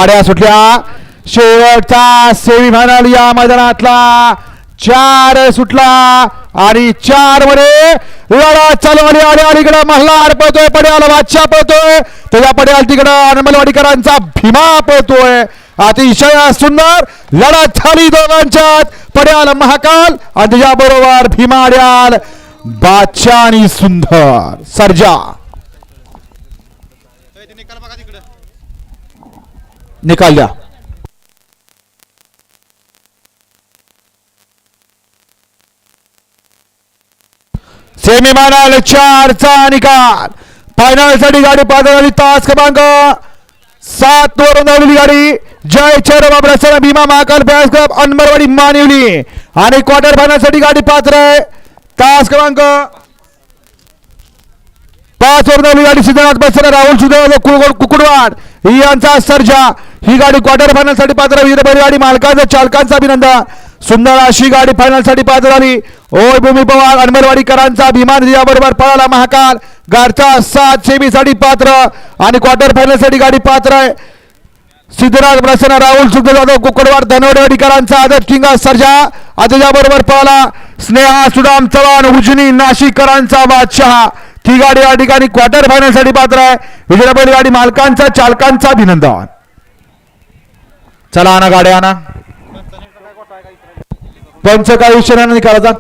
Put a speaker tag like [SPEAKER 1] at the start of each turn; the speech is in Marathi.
[SPEAKER 1] गाड्या सुटल्या. शेवटचा सेमीफायनल या मैदानातला 4 सुटला आणि 4 मध्ये लढा चालू आली. आणि अलीकडे मल्हार पळतोय, पड्याल बादशाह पळतोय, त्याच्या पड्याल तिकडं अनमलवाडीकरांचा भीमा पळतोय. अतिशय सुंदर लढत झाली दोघांच्यात. पड्याल महाकाल आणि त्याच्याबरोबर भीमा अड्याल बादशाह आणि सुंदर सर्जा. निकाल द्या. सेमीफायनल 4 चा निकाल. फायनल साठी गाडी पात्र झाली. तास क्रमांक 7 वरून धावलेली गाडी जय चरबाबरा भीमा महाकाल बॅस क्लब अनमरवाडी मानिवली. आणि क्वार्टर फायनल साठी गाडी पात्र आहे. तास क्रमांक 5 वरून धावलेली गाडी सिद्धनाथ बसरा राहुल सुदेव कुकुडवाड यांचा सर्जा. ही गाडी क्वार्टर फायनल साठी पात्र. वीरभरी गाडी मालकांचं चालकांचं अभिनंदन. सुंदर अशी गाडी फायनल साठी पात्र झाली. ओय भूमी पवार अनमलवाडीकरांचा भीमान याबरोबर पळाला महाकाल. गाडचा 7 सेमी साठी पात्र आणि क्वार्टर फायनल साठी गाडी पात्र आहे. सिद्धराज प्रसन्न राहुल सुखदेव जाधव कुकडवाड धनवडेवाडीकरांचा आदर्श किंगा सर्जा. त्याच्याबरोबर पळाला स्नेहा सुदाम चव्हाण उजनी नाशिककरांचा बादशाह. ती गाडी या ठिकाणी क्वार्टर फायनल साठी पात्र आहे. विजयबैल गाडी मालकांचा चालकांचा अभिनंदन. चला आणा गाड्या आणा. पंच काही विषय निकालाचा